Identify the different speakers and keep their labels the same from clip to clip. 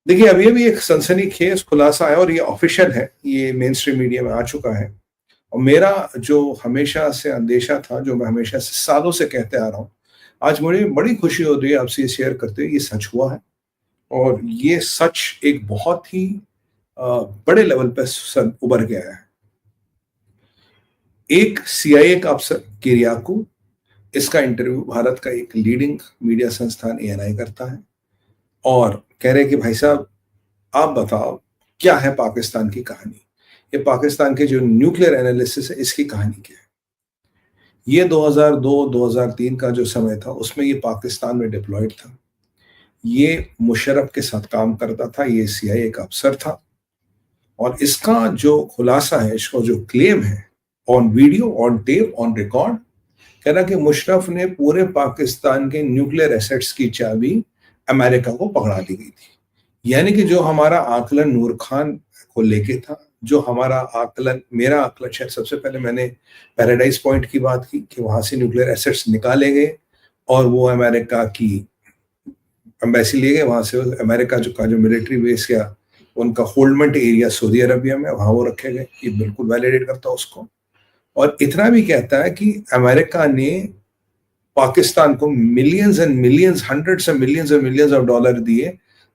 Speaker 1: देखिए, अभी-अभी एक सनसनीखेज खुलासा है और ये ऑफ़िशियल है, ये मेन स्ट्रीम मीडिया में आ चुका है और मेरा जो हमेशा से अंदेशा था, जो मैं हमेशा से सालों से कहते आ रहा हूँ, आज मुझे बड़ी खुशी हो रही है आपसे ये शेयर करते हुए, ये सच हुआ है और ये सच एक बहुत ही अ, बड़े लेवल पे स उभर के आया है। एक सीआईए का अफ़सर किरियाकू, इसका इंटरव्यू भारत का एक लीडिंग मीडिया संस्थान एएनआई करता है और कह रहे हैं कि भाई साहब आप बताओ, क्या है पाकिस्तान की कहानी? ये पाकिस्तान के जो न्यूक्लियर एनालिसिस है, इसकी कहानी क्या है? ये 2002-2003 का जो समय था, उसमें ये पाकिस्तान में डिप्लॉयड था। ये मुशर्रफ के साथ काम करता था, ये सीआईए का अफ़सर था और इसका जो खुलासा है, इसका जो क्लेम है, on video, on tape, on record, कह रहा कि मुशर्रफ ने पूरे पाकिस्तान के न्यूक्लियर एसेट्स की चाबी अमेरिका को पकड़ा दी गई थी। यानी कि जो हमारा आकलन नूर खान को लेके था, जो हमारा आकलन मेरा आकलन शायद सबसे पहले मैंने पैराडाइज पॉइंट की बात की कि वहाँ से न्यूक्लियर एसेट्स निकाले गए और वो अमेरिका की एम्बेसी ले गए, वहाँ से अमेरिका जो मिलिट्री बेस या उनका होल्डमेंट एरिया सऊदी अरबिया में, वहाँ वो रखे गए। ये बिल्कुल वैलिडेट करता है उसको और इतना भी कहता है कि अमेरिका ने पाकिस्तान को millions and millions, hundreds of millions और मिलियंस ऑफ डॉलर दिए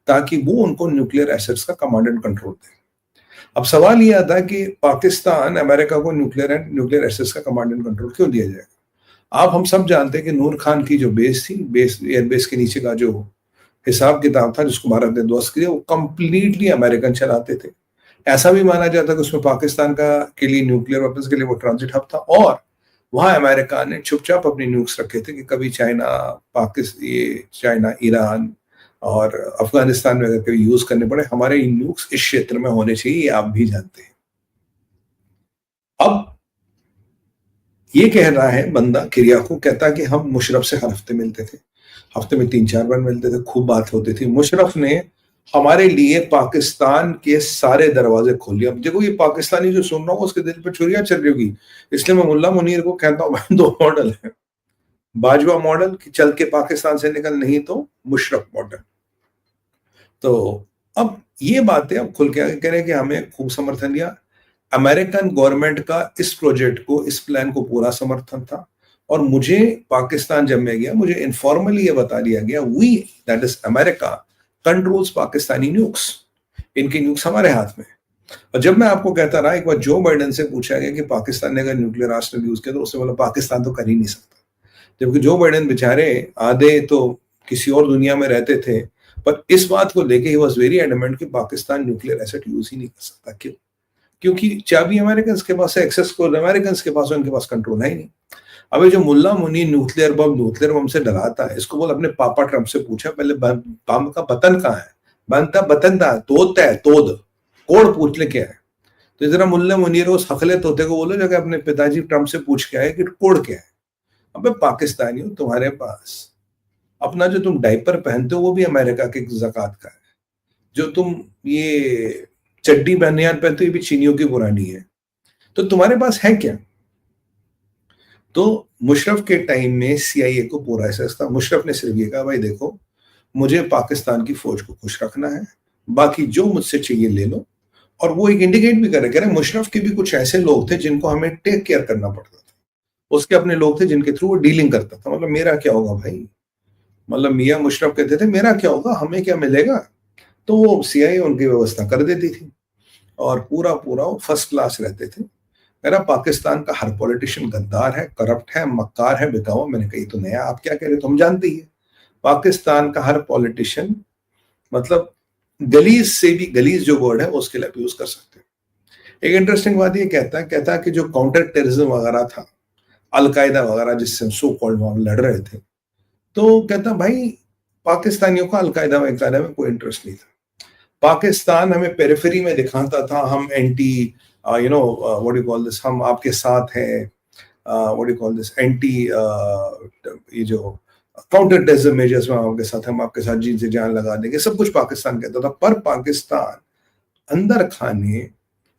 Speaker 1: ताकि वो उनको न्यूक्लियर एसेट्स का कमांड एंड कंट्रोल दे। अब सवाल ये आता है कि पाकिस्तान अमेरिका को न्यूक्लियर एसेट्स का कमांड एंड कंट्रोल क्यों दिया जाएगा? आप हम सब जानते हैं कि नूर खान की जो बेस थी, एयरबेस के नीचे का जो हिसाब किताब था जिसको भारत ने ध्वस्त किया, वो कंप्लीटली अमेरिकन चलाते थे। ऐसा भी माना जाता है कि उसमें पाकिस्तान का के लिए न्यूक्लियर वेपन्स के लिए वो ट्रांजिट हब था और वहां अमेरिका ने चुपचाप अपनी न्यूक्स रखे थे कि कभी चाइना, ईरान और अफगानिस्तान में अगर कभी यूज करने पड़े, हमारे न्यूक्स इस क्षेत्र में होने चाहिए, ये आप भी जानते हैं। अब ये कह रहा है बंदा, किरियाकू कहता है कि हम मुशर्रफ से हर हफ्ते मिलते थे, हफ्ते में 3-4 बार मिलते थे, खूब बात होती थी। मुशर्रफ ने हमारे लिए पाकिस्तान के सारे दरवाजे खोल दिए। अब देखो, ये पाकिस्तानी जो सुन रहा हूँ उसके दिल पे छुरियां चल रही होगी, इसलिए मैं मुल्ला मुनीर को कहता हूँ दो मॉडल है, बाजवा मॉडल कि चल के पाकिस्तान से निकल, नहीं तो मुशर्रफ मॉडल। तो अब ये बातें अब खुल के आगे कह रहे हैं कि हमें खूब समर्थन दिया। अमेरिकन गवर्नमेंट का इस प्रोजेक्ट को, इस प्लान को पूरा समर्थन था और मुझे पाकिस्तान जब मैं गया, मुझे इनफॉर्मली ये बता दिया गया, we that is America controls Pakistani nukes, इनके न्यूक्स हमारे हाथ में। और जब मैं आपको कहता रहा, एक बार जो बाइडेन से पूछा गया कि पाकिस्तान ने अगर न्यूक्लियर आर्सेनल यूज किया तो उसने बोला पाकिस्तान तो कर ही नहीं सकता, जबकि जो बाइडेन बेचारे आधे तो किसी और दुनिया में रहते थे, पर इस बात को लेके ही वॉज वेरी एडमेंट कि पाकिस्तान न्यूक्लियर एसेट यूज ही नहीं कर सकता। क्यों? क्योंकि चाबी अमेरिकन के पास है, एक्सेस को अमेरिकन के पास है, उनके पास कंट्रोल है ही नहीं। अबे जो मुल्ला मुनी न्यूक्लियर बम से डराता है, इसको बोल अपने पापा ट्रम्प से पूछा पहले बम का बटन कहाँ है, बनता बटन था, तोड़ता है, तोड़ कोड पूछ ले क्या है। तो जरा मुल्ला मुनीर उस हकले तोते को बोलो जाके अपने पिताजी ट्रम्प से पूछ के आए कि कोड क्या है। अबे पाकिस्तानियों, तुम्हारे पास अपना जो तुम डायपर पहनते हो वो भी अमेरिका के ज़कात का है, जो तुम ये चड्डी बनियान पहनते हो ये भी चीनियों की पुरानी है, तो तुम्हारे पास है क्या? तो मुशर्रफ के टाइम में सीआईए को पूरा एहसास था। मुशर्रफ ने सिर्फ ये कहा, भाई देखो, मुझे पाकिस्तान की फौज को खुश रखना है, बाकी जो मुझसे चाहिए ले लो। और वो एक इंडिकेट भी कर रहे, कह रहे मुशर्रफ के भी कुछ ऐसे लोग थे जिनको हमें टेक केयर करना पड़ता था, उसके अपने लोग थे जिनके थ्रू वो डीलिंग करता था। मतलब मेरा क्या होगा भाई, मतलब मियाँ मुशर्रफ कहते थे मेरा क्या होगा, हमें क्या मिलेगा, तो वो सीआईए उनकी व्यवस्था कर देती थी और पूरा पूरा वो फर्स्ट क्लास रहते थे। मेरा पाकिस्तान का हर पॉलिटिशियन गद्दार है, करप्ट है, मक्कार है, बिकाऊ। मैंने कही तो नया, आप क्या कह रहे हो, तुम जानते ही है। पाकिस्तान का हर पॉलिटिशियन, मतलब गलीज से भी गलीज जो वर्ड है उसके लिए यूज कर सकते हैं। एक इंटरेस्टिंग बात ये कहता है कि जो काउंटर टेररिज्म वगैरह था, अलकायदा वगैरह जिससे सो कॉल्ड वहां लड़ रहे थे, तो कहता भाई पाकिस्तानियों का अलकायदा में कोई इंटरेस्ट नहीं था। पाकिस्तान हमें पेरिफेरी में दिखाता था, हम anti what you call this, हम आपके साथ हैं, what you call this, anti ये जो काउंटर टेररिज्म मेजर्स में आपके साथ, हम आपके साथ जी से जान लगा देंगे, सब कुछ पाकिस्तान कहता था। पर पाकिस्तान अंदर खाने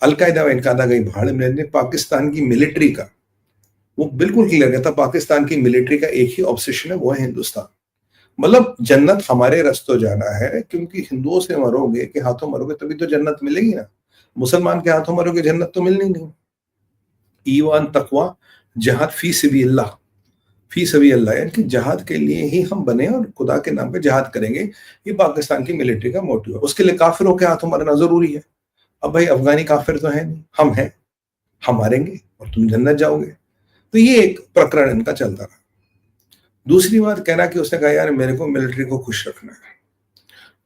Speaker 1: अलकायदा व इनकादा गई भाड़ में, पाकिस्तान की मिलिट्री का वो बिल्कुल क्लियर कहता, पाकिस्तान की मिलिट्री का एक ही ऑब्सेशन है, वो है हिंदुस्तान। मतलब जन्नत हमारे रास्तों जाना है, क्योंकि हिंदुओं से मरोगे के हाथों मरोगे तभी तो जन्नत मिलेगी ना। मुसलमान के हाथों मरोगे जन्नत तो मिलनी नहीं। ईमान तकवा जहाद फी सभी अल्लाह, यानी कि जहाद के लिए ही हम बने और खुदा के नाम पे जहाद करेंगे। ये पाकिस्तान की मिलिट्री का मोटिव है। उसके लिए काफिरों के हाथों मरना जरूरी है। अब भाई अफगानी काफिर तो है नहीं, हम हैं, हम मारेंगे और तुम जन्नत जाओगे। तो ये एक प्रकरण इनका चलता रहा। दूसरी बात कहना कि उसने कहा यार मेरे को मिलिट्री को खुश रखना है,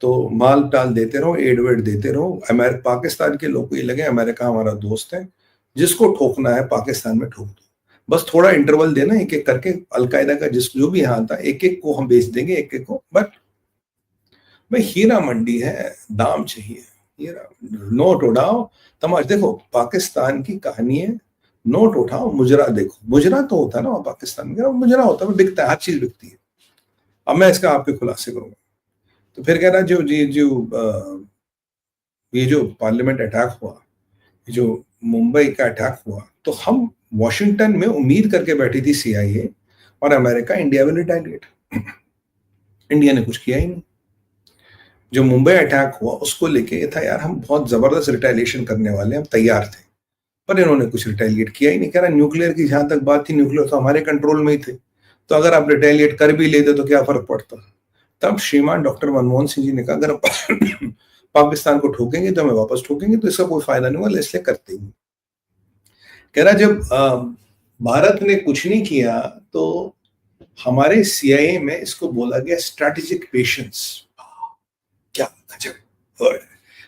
Speaker 1: तो माल टाल देते रहो, एड वेड देते रहो। पाकिस्तान के लोग को ये लगे अमेरिका हमारा दोस्त है, जिसको ठोकना है पाकिस्तान में ठोक दो, बस थोड़ा इंटरवल देना, एक एक करके अलकायदा का जिस जो भी यहाँ था एक एक को हम बेच देंगे, एक एक को। बट भाई हीरा मंडी है, दाम चाहिए। हीरा नोट उड़ाओ, तमाश देखो। पाकिस्तान की कहानी है, नोट उठाओ, मुजरा देखो। मुजरा तो होता है ना पाकिस्तान में, मुजरा होता है, बिकता है, हर चीज बिकती है। अब मैं इसका आपके खुलासे करूंगा। तो फिर कह रहा ये जो पार्लियामेंट अटैक हुआ, जो मुंबई का अटैक हुआ, तो हम वॉशिंगटन में उम्मीद करके बैठी थी सीआईए और America India will retaliate. India ने कुछ किया ही नहीं। जो मुंबई अटैक हुआ उसको लेके ये था यार हम बहुत जबरदस्त रिटेलिएशन करने वाले, हम तैयार थे, पर इन्होंने कुछ रिटेलिएट किया ही नहीं। कह रहा न्यूक्लियर की जहां तक बात थी, न्यूक्लियर तो हमारे कंट्रोल में ही थे, तो अगर आप रिटेलिएट कर भी लेते तो क्या फर्क पड़ता। तब श्रीमान डॉक्टर मनमोहन सिंह जी ने कहा अगर पाकिस्तान को ठोकेंगे तो हमें वापस ठोकेंगे, तो इसका कोई फायदा नहीं होगा, इसलिए करते ही। कह रहा जब भारत ने कुछ नहीं किया तो हमारे सीआईए में इसको बोला गया स्ट्रेटेजिक पेशेंस। क्या गजब,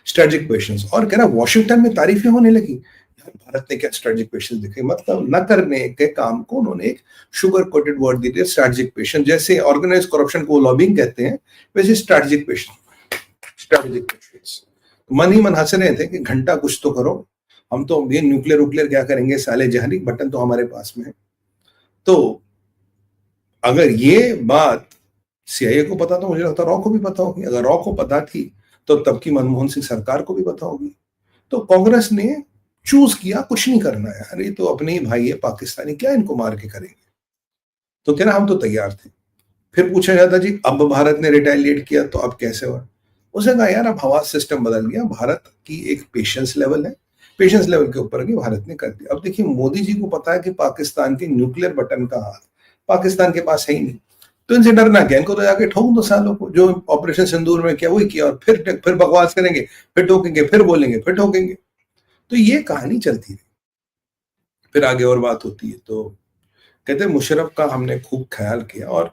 Speaker 1: स्ट्रेटेजिक पेशेंस। और कह रहा वॉशिंगटन में तारीफें होने लगी, यार भारत ने क्या स्ट्रेटेजिक पेशेंस दिखाई, मतलब न करने के काम को उन्होंने एक शुगर कोटेड वर्ड दे दिया, स्ट्रेटेजिक पेशेंस। जैसे ऑर्गेनाइज करप्शन को लॉबिंग कहते हैं, वैसे स्ट्रेटेजिक पेशेंस, स्ट्रेटेजिक पेशेंस। मन ही मन हंस रहे थे कि घंटा कुछ तो करो, हम तो ये न्यूक्लियर उक्लियर क्या करेंगे, साले जहरी बटन तो हमारे पास में है। तो अगर ये बात सीआईए को पता, तो मुझे लगता है रॉ को भी पता होगी। अगर रॉ को पता थी तो तब की मनमोहन सिंह सरकार को भी पता होगी। तो कांग्रेस ने चूज किया कुछ नहीं करना है, अरे तो अपने ही भाई है पाकिस्तानी, क्या इनको मार के करेंगे। तो कह रहा हम तो तैयार थे। फिर पूछा जाता जी अब भारत ने रिटेलिएट किया तो अब कैसे हुआ। उसने कहा यार अब हवा सिस्टम बदल गया, भारत की एक पेशेंस लेवल है, पेशेंस लेवल के ऊपर भारत ने कर दिया। अब देखिए मोदी जी को पता है कि पाकिस्तान के न्यूक्लियर बटन का हाथ पाकिस्तान के पास है ही नहीं, तो इनसे डरना क्या, इनको तो जाके ठोक दो सालों को, जो ऑपरेशन सिंदूर में किया वही किया, और फिर बकवास करेंगे, फिर ठोकेंगे, फिर बोलेंगे, फिर ठोकेंगे। तो ये कहानी चलती रही। फिर आगे और बात होती है तो कहते हैं मुशर्रफ का हमने खूब ख्याल किया। और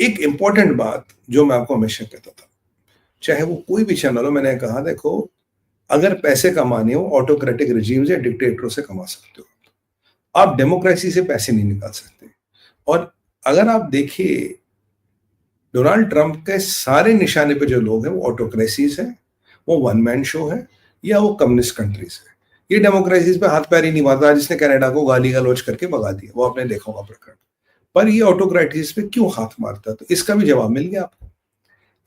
Speaker 1: एक इंपॉर्टेंट बात जो मैं आपको हमेशा कहता था, चाहे वो कोई भी चैनल हो, मैंने कहा देखो अगर पैसे कमाने हो ऑटोक्रेटिक रिजीम से, डिक्टेटरों से कमा सकते हो, आप डेमोक्रेसी से पैसे नहीं निकाल सकते। और अगर आप देखिए डोनाल्ड ट्रंप के सारे निशाने पे जो लोग हैं वो ऑटोक्रेसीज है, वो वन मैन शो है, या वो कम्युनिस्ट कंट्रीज है। ये डेमोक्रेसीज पे हाथ पैर ही नहीं मारता, जिसने कनाडा को गाली गलौज करके भगा दिया, वो आपने देखा होगा प्रकरण। पर ये ऑटोक्रेटीज पे क्यों हाथ मारता, तो इसका भी जवाब मिल गया आपको।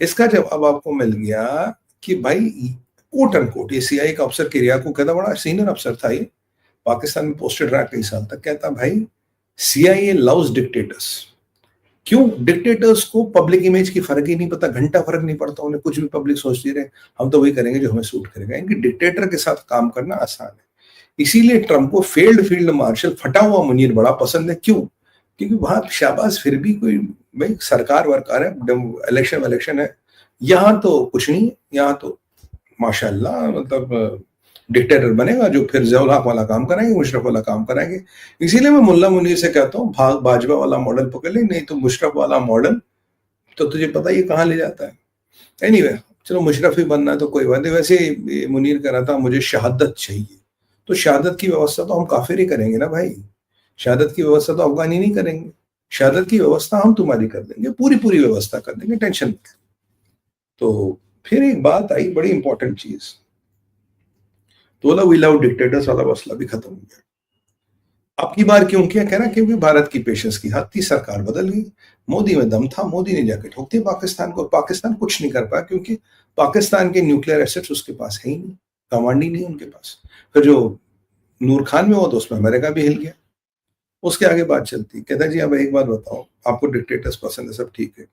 Speaker 1: इसका जवाब आपको मिल गया कि भाई कोट अनकोट ये सीआईए का अफसर किरियाकू कहता, बड़ा सीनियर अफसर था ये, पाकिस्तान में पोस्टेड रहा कई साल तक, कहता भाई सीआईए लव्स डिक्टेटर्स। क्यों, डिक्टेटर्स को पब्लिक इमेज की फर्क ही नहीं पता, घंटा फर्क नहीं पड़ता उन्हें, कुछ भी पब्लिक सोचती रहे, हम तो वही करेंगे जो हमें सूट करेगा। इनकी डिक्टेटर के साथ काम करना आसान है। इसीलिए ट्रंप को फेल्ड फील्ड मार्शल फटा हुआ मुनीर बड़ा पसंद है। क्यों, क्योंकि वहां शाबाश फिर भी कोई भाई सरकार वरकार है, इलेक्शन है। यहाँ तो कुछ नहीं, यहाँ तो माशाल्लाह मतलब डिक्टेटर बनेगा जो फिर ज़ियाउल हक वाला काम कराएंगे, मुशर्रफ वाला काम कराएंगे। इसीलिए मैं मुल्ला मुनीर से कहता हूँ भाग बाजवा वाला मॉडल पकड़ ले, नहीं तो मुशर्रफ वाला मॉडल तो तुझे पता ये कहाँ ले जाता है। एनीवे चलो मुशर्रफ ही बनना है तो कोई बात नहीं। वैसे मुनीर कह रहा था मुझे शहादत चाहिए, तो शहादत की व्यवस्था तो हम काफिर ही करेंगे ना भाई, शहादत की व्यवस्था तो अफगानी नहीं करेंगे, शहादत की व्यवस्था हम तुम्हारी कर देंगे, पूरी पूरी व्यवस्था कर देंगे, टेंशन। तो फिर एक बात आई बड़ी इंपॉर्टेंट चीज, तो बोला वी लव डिक्टेटर्स वाला मसला भी खत्म हो गया। अब की बार क्यों किया, कह रहा क्योंकि भारत की पेशेंस की हद थी, सरकार बदल गई, मोदी में दम था, मोदी ने जाके ठोक दिया पाकिस्तान को। पाकिस्तान कुछ नहीं कर पाया क्योंकि पाकिस्तान के न्यूक्लियर एसेट्स उसके पास है ही नहीं, कमांड ही नहीं उनके पास। फिर जो नूर खान में हुआ तो उसमें अमेरिका भी हिल गया। उसके आगे बात चलती, कहता जी अब एक बात बताओ, आपको डिक्टेटर्स पसंद है, सब ठीक है,